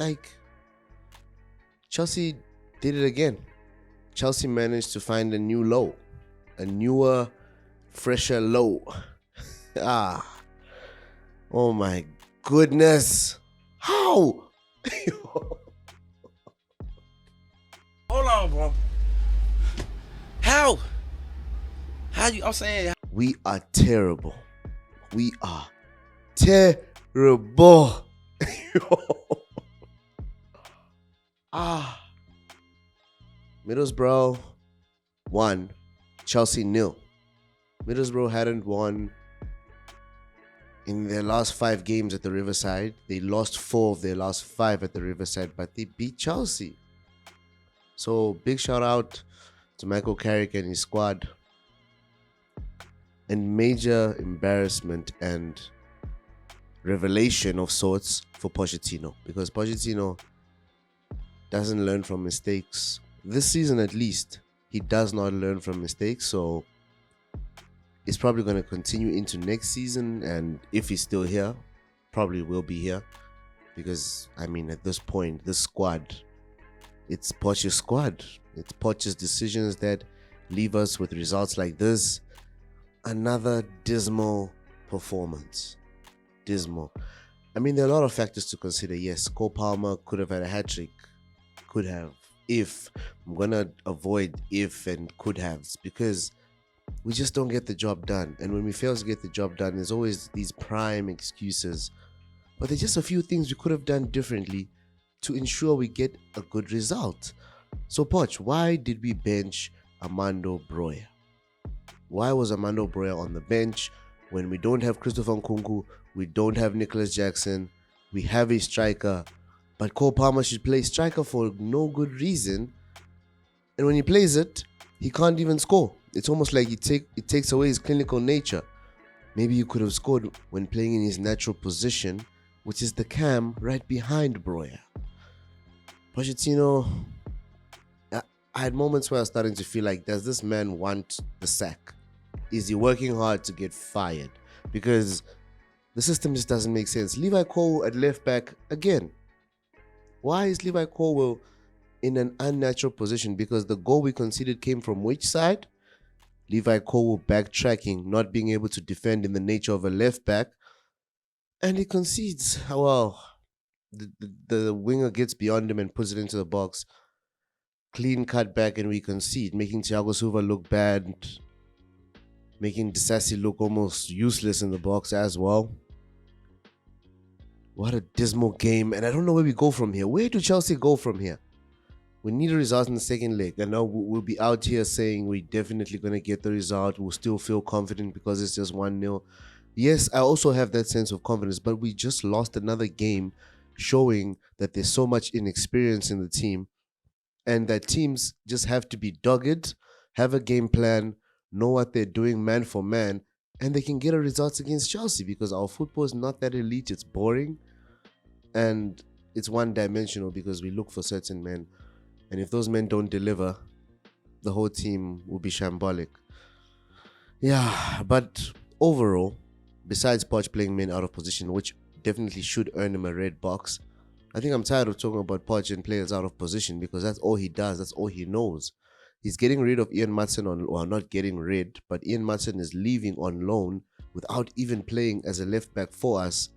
like, Chelsea did it again. Chelsea managed to find a new low, a newer, fresher low. Oh my goodness. How? Hold on, bro. How? I'm saying. We are terrible. We are terrible. Middlesbrough 1, Chelsea 0. Middlesbrough hadn't won in their last 5 games at the Riverside. They lost 4 of their last 5 at the Riverside, but they beat Chelsea. So big shout out to Michael Carrick and his squad. And major embarrassment and revelation of sorts for Pochettino, because Pochettino doesn't learn from mistakes. This season at least, he does not learn from mistakes, so it's probably going to continue into next season, and if he's still here, probably will be here, because, I mean, at this point, this squad, it's Poch's squad. It's Poch's decisions that leave us with results like this. Another dismal performance. Dismal. I mean, there are a lot of factors to consider. Yes, Cole Palmer could have had a hat-trick. Could have. If. I'm going to avoid if and could haves, because we just don't get the job done. And when we fail to get the job done, there's always these prime excuses. But there's just a few things we could have done differently to ensure we get a good result. So, Poch, why did we bench Armando Broja? Why was Armando Broja on the bench when we don't have Christopher Nkunku, we don't have Nicholas Jackson, we have a striker, but Cole Palmer should play striker for no good reason, and when he plays it, he can't even score. It's almost like it takes away his clinical nature. Maybe he could have scored when playing in his natural position, which is the cam right behind Broja. Pochettino, I had moments where I was starting to feel like, does this man want the sack? Is he working hard to get fired? Because the system just doesn't make sense. Levi Colwill at left back again. Why is Levi Colwill in an unnatural position? Because the goal we conceded came from which side? Levi Colwill backtracking, not being able to defend in the nature of a left back. And he concedes. Well, the winger gets beyond him and puts it into the box. Clean cut back and we concede, making Thiago Silva look bad, making Disasi look almost useless in the box as well. What a dismal game, and I don't know where we go from here. Where do Chelsea go from here? We need a result in the second leg. I know we'll be out here saying we're definitely going to get the result. We'll still feel confident because it's just 1-0. Yes, I also have that sense of confidence, but we just lost another game showing that there's so much inexperience in the team and that teams just have to be dogged, have a game plan, know what they're doing man for man, and they can get a result against Chelsea because our football is not that elite. It's boring and it's one-dimensional because we look for certain men. And if those men don't deliver, the whole team will be shambolic. Yeah, but overall, besides Poch playing men out of position, which definitely should earn him a red box, I think I'm tired of talking about Poch and players out of position because that's all he does. That's all he knows. He's getting rid of Ian Maatsen not getting rid, but Ian Maatsen is leaving on loan without even playing as a left back for us.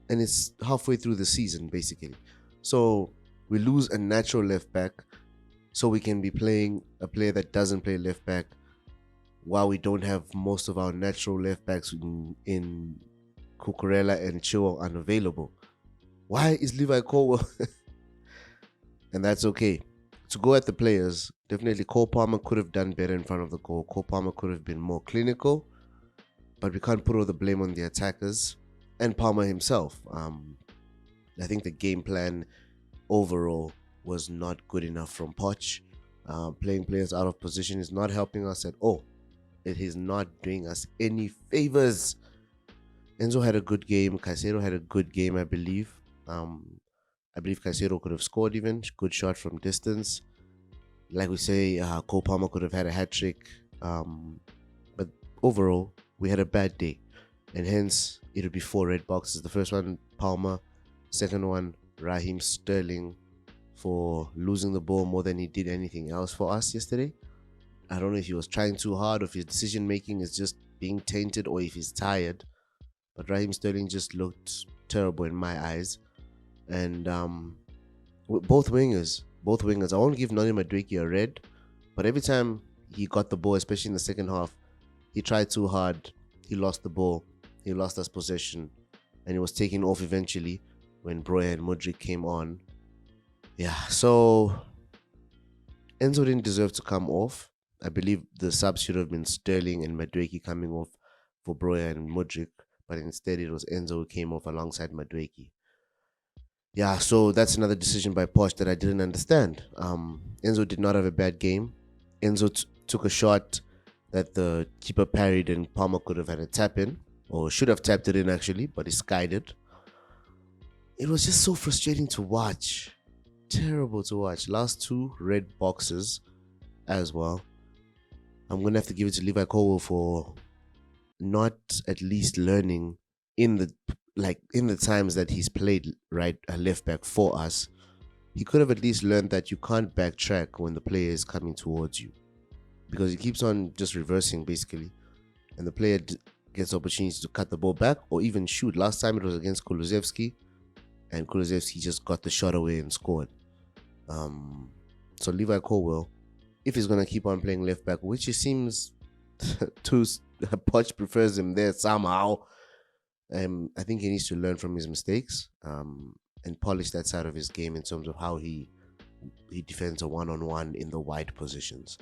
And it's halfway through the season, basically. So we lose a natural left back so we can be playing a player that doesn't play left back while we don't have most of our natural left backs in Cucurella and Chilwell unavailable. Why is Levi Colwill? And that's okay. To go at the players, definitely Cole Palmer could have done better in front of the goal. Cole Palmer could have been more clinical, but we can't put all the blame on the attackers and Palmer himself. I think the game plan overall was not good enough from Poch. Playing players out of position is not helping us at all. It is not doing us any favors. Enzo had a good game. Caicedo had a good game, I believe. I believe Caicedo could have scored even. Good shot from distance. Like we say, Cole Palmer could have had a hat-trick. But overall, we had a bad day. And hence, it'll be 4 red boxes. The first one, Palmer. Second one, Raheem Sterling for losing the ball more than he did anything else for us yesterday. I don't know if he was trying too hard, or if his decision making is just being tainted, or if he's tired. But Raheem Sterling just looked terrible in my eyes. And both wingers. I won't give Noni Madueke a red, but every time he got the ball, especially in the second half, he tried too hard. He lost the ball. He lost us possession, and he was taken off eventually when Broya and Mudryk came on. Yeah, so Enzo didn't deserve to come off. I believe the subs should have been Sterling and Madueke coming off for Broya and Mudryk, but instead it was Enzo who came off alongside Madueke. Yeah, so that's another decision by Poch that I didn't understand. Enzo did not have a bad game. Enzo took a shot that the keeper parried, and Palmer could have had a tap in, or should have tapped it in actually, but he skied it. It was just so frustrating to watch. Terrible to watch. Last two red boxes as well. I'm gonna have to give it to Levi Colwell for not at least learning in the times that he's played left back for us. He could have at least learned that you can't backtrack when the player is coming towards you, because he keeps on just reversing basically, and the player gets opportunities to cut the ball back or even shoot. Last time it was against Kulusevski, and Kulusevski just got the shot away and scored. So Levi Colwell, if he's gonna keep on playing left back, which it seems Poch prefers him there somehow, I think he needs to learn from his mistakes and polish that side of his game in terms of how he defends a one-on-one in the wide positions.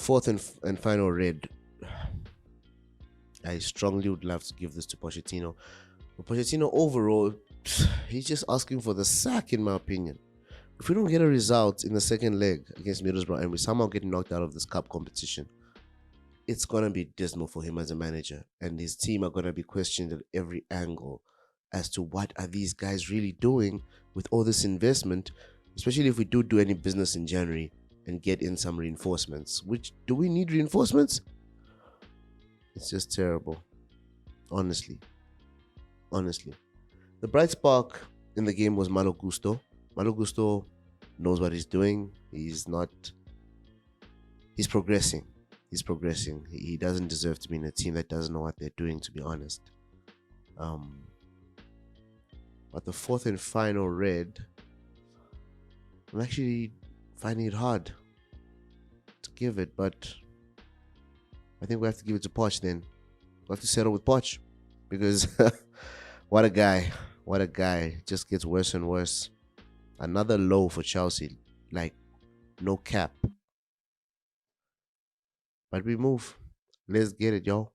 Fourth and final red. I strongly would love to give this to Pochettino. But Pochettino overall, he's just asking for the sack, in my opinion. If we don't get a result in the second leg against Middlesbrough and we somehow get knocked out of this cup competition, it's going to be dismal for him as a manager. And his team are going to be questioned at every angle as to what are these guys really doing with all this investment, especially if we do any business in January and get in some reinforcements. Which, do we need reinforcements? It's just terrible. Honestly. The bright spark in the game was Malo Gusto. Malo Gusto knows what he's doing. He's progressing. He doesn't deserve to be in a team that doesn't know what they're doing, to be honest. But the fourth and final red, I'm actually finding it hard to give it, but I think we have to give it to Poch then. We have to settle with Poch, because what a guy. Just gets worse and worse. Another low for Chelsea. Like, no cap. But we move. Let's get it, y'all.